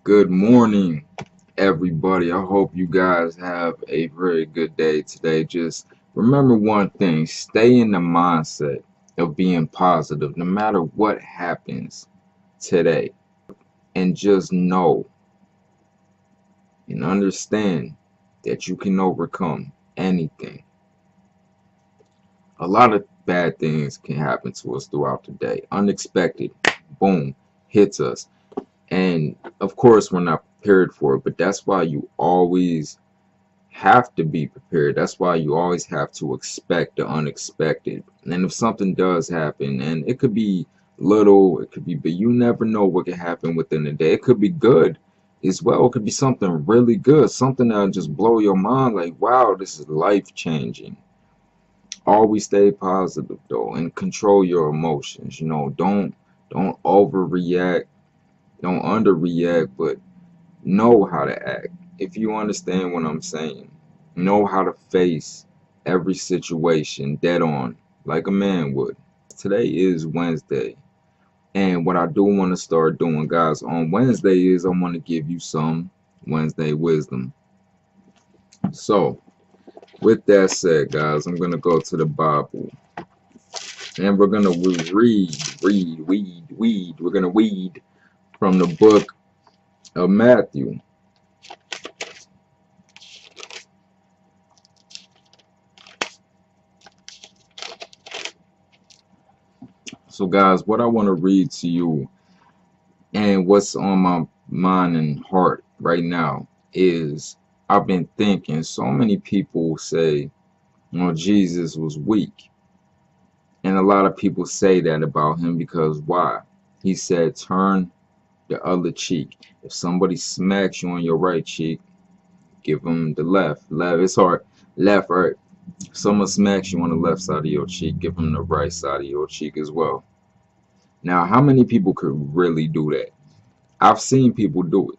Good morning, everybody. I hope you guys have a very good day today. Just remember one thing, stay in the mindset of being positive no matter what happens today. And just know and understand that you can overcome anything. A lot of bad things can happen to us throughout the day. Unexpected, boom, hits us. And of course, we're not prepared for it, but that's why you always have to be prepared. That's why you always have to expect the unexpected. And if something does happen, and it could be little, it could be big, you never know what can happen within a day. It could be good as well. It could be something really good, something that'll just blow your mind like, wow, this is life changing. Always stay positive though and control your emotions. Don't overreact, don't underreact, but know how to act. If you understand what I'm saying, know how to face every situation dead on, like a man would. Today is Wednesday, and what I do want to start doing, guys, on Wednesday is I want to give you some Wednesday wisdom. So, with that said, guys, I'm going to go to the Bible, and we're going to we're going to read from the book of Matthew. So guys, what I want to read to you and what's on my mind and heart right now is I've been thinking so many people say, Jesus was weak. And a lot of people say that about him because why? He said, turn the other cheek. If somebody smacks you on your right cheek, give them the left. Left, it's hard. Left, right. If someone smacks you on the left side of your cheek, give them the right side of your cheek as well. Now, how many people could really do that? I've seen people do it.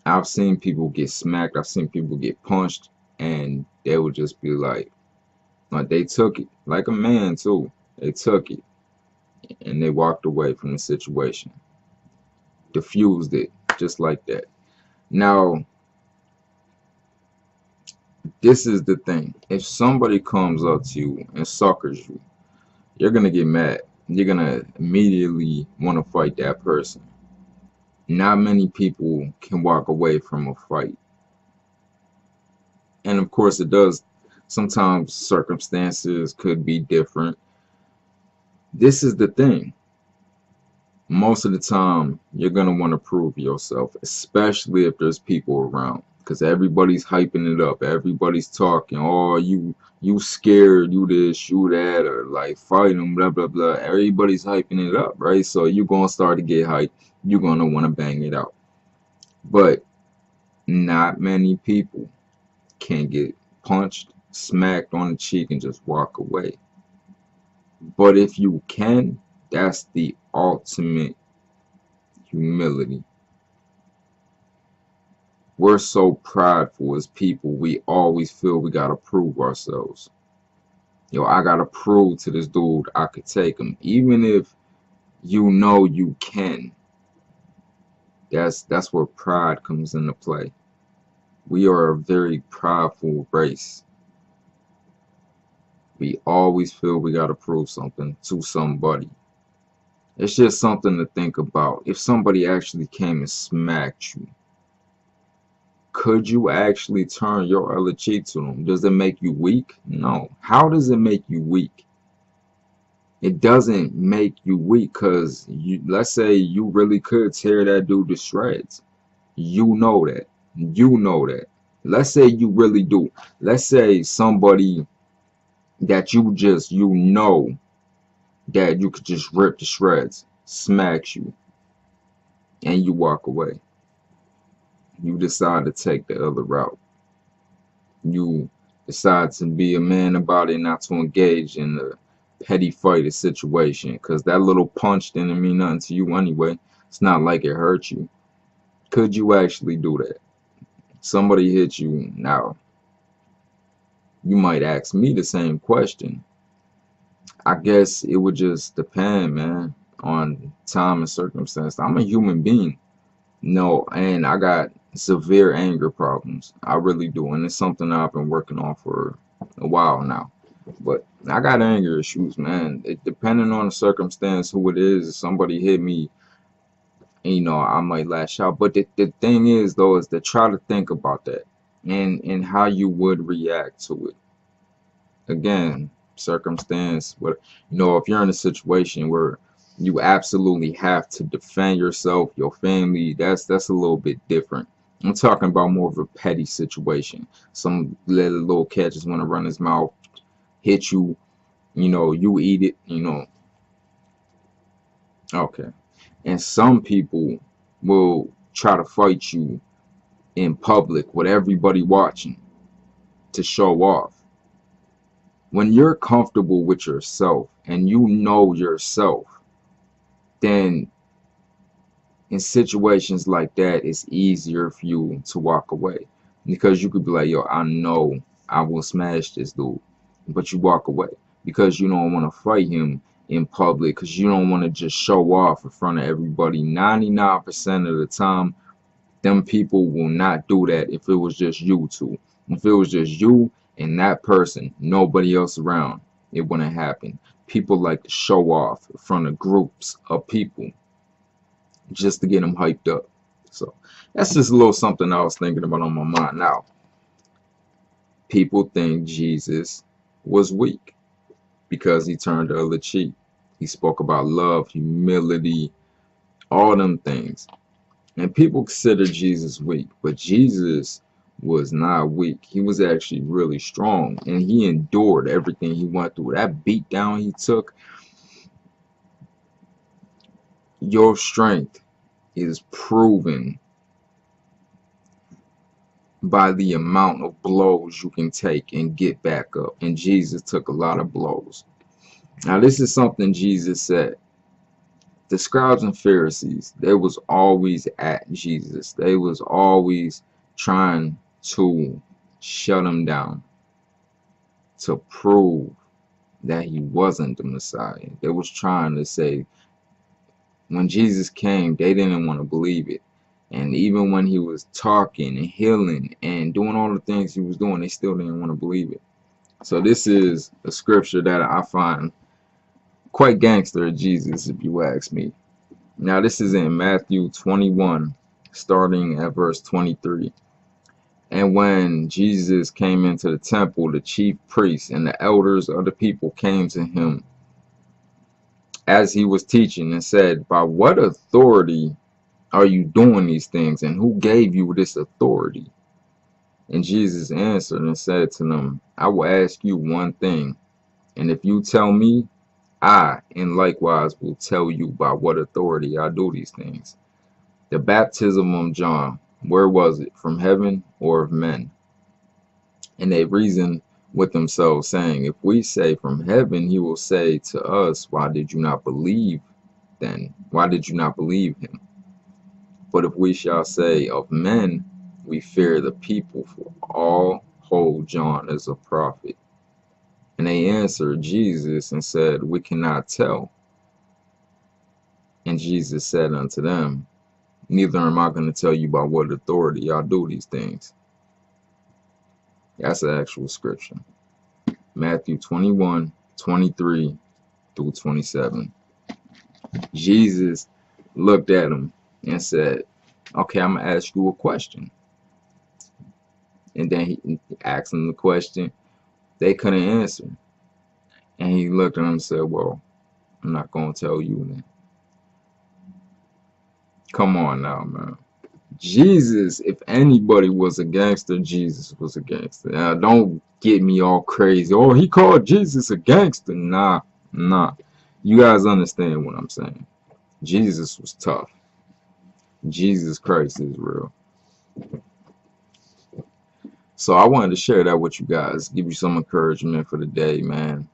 I've seen people get smacked. I've seen people get punched, and they would just be like they took it like a man too. They took it and they walked away from the situation, diffused it just like that. Now, this is the thing. If somebody comes up to you and suckers you, you're gonna get mad. You're gonna immediately want to fight that person. Not many people can walk away from a fight. And of course it does. Sometimes circumstances could be different. This is the thing. Most of the time, you're going to want to prove yourself, especially if there's people around. Because everybody's hyping it up. Everybody's talking. Oh, you scared, you this, you that, or like fighting, blah, blah, blah. Everybody's hyping it up, right? So you're going to start to get hyped. You're going to want to bang it out. But not many people can get punched, smacked on the cheek, and just walk away. But if you can, that's the ultimate humility. We're so prideful as people, we always feel we gotta prove ourselves. Yo, I gotta prove to this dude I could take him. Even if you know you can. That's where pride comes into play. We are a very prideful race. We always feel we gotta prove something to somebody. It's just something to think about. If somebody actually came and smacked you, could you actually turn your other cheek to them? Does it make you weak? No. How does it make you weak? It doesn't make you weak because let's say you really could tear that dude to shreds. You know that. You know that. Let's say you really do. Let's say somebody that you know that you could just rip to shreds, smacks you, and you walk away. You decide to take the other route. You decide to be a man about it, not to engage in the petty fighter situation, because that little punch didn't mean nothing to you anyway. It's not like it hurt you. Could you actually do that? Somebody hit you now. You might ask me the same question. I guess it would just depend, man, on time and circumstance. I'm a human being. No, and I got severe anger problems. I really do, and it's something that I've been working on for a while now. But I got anger issues, man. It depending on the circumstance, who it is. If somebody hit me, I might lash out. But the thing is, though, is to try to think about that and how you would react to it. Again, circumstance. But if you're in a situation where you absolutely have to defend yourself, your family, that's a little bit different. I'm talking about more of a petty situation. Some little cat just want to run his mouth, hit you, you eat it. Okay. And some people will try to fight you in public with everybody watching to show off. When you're comfortable with yourself and you know yourself, then in situations like that, it's easier for you to walk away. Because you could be like, yo, I know I will smash this dude. But you walk away because you don't want to fight him in public, because you don't want to just show off in front of everybody. 99% of the time, them people will not do that if it was just you two. If it was just you and that person, nobody else around, it wouldn't happen. People like to show off in front of groups of people just to get them hyped up. So that's just a little something I was thinking about on my mind. Now, people think Jesus was weak because he turned the other cheek. He spoke about love, humility, all them things. And people consider Jesus weak, but Jesus was not weak. He was actually really strong, and he endured everything he went through. That beat down he took, your strength is proven by the amount of blows you can take and get back up. And Jesus took a lot of blows. Now, this is something Jesus said. The scribes and Pharisees, they was always at Jesus. They was always trying to shut him down, to prove that he wasn't the Messiah. They was trying to say, when Jesus came, they didn't want to believe it. And even when he was talking and healing and doing all the things he was doing, they still didn't want to believe it. So this is a scripture that I find quite gangster of Jesus, if you ask me. Now, this is in Matthew 21, starting at verse 23. And when Jesus came into the temple, the chief priests and the elders of the people came to him as he was teaching and said, by what authority are you doing these things, and who gave you this authority? And Jesus answered and said to them, I will ask you one thing, and if you tell me, I, and likewise, will tell you by what authority I do these things. The baptism of John, where was it? From heaven or of men? And they reasoned with themselves, saying, if we say from heaven, he will say to us, why did you not believe then? Why did you not believe him? But if we shall say of men, we fear the people, for all hold John as a prophet. And they answered Jesus and said, we cannot tell. And Jesus said unto them, neither am I going to tell you by what authority y'all do these things. That's the actual scripture. Matthew 21, 23 through 27. Jesus looked at him and said, okay, I'm going to ask you a question. And then he asked them the question. They couldn't answer. And he looked at them and said, well, I'm not going to tell you then. Come on now, man. Jesus, if anybody was a gangster, Jesus was a gangster. Now, don't get me all crazy. Oh, he called Jesus a gangster. Nah. You guys understand what I'm saying. Jesus was tough. Jesus Christ is real. So I wanted to share that with you guys, give you some encouragement for the day, man.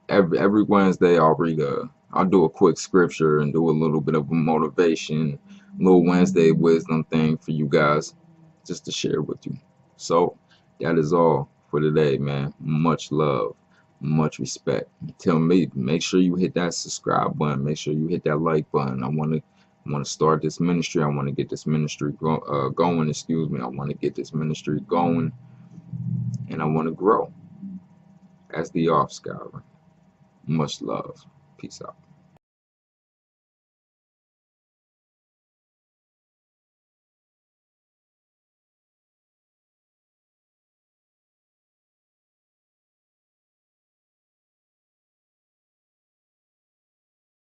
Every Wednesday I'll do a quick scripture and do a little bit of a motivation, little Wednesday wisdom thing for you guys, just to share with you. So that is all for today, man. Much love, much respect. Tell me, make sure you hit that subscribe button, make sure you hit that like button. I want to I want to start this ministry. I want to get this ministry going. Excuse me. I want to get this ministry going, and I want to grow as the Off Skyler. Much love. Peace out.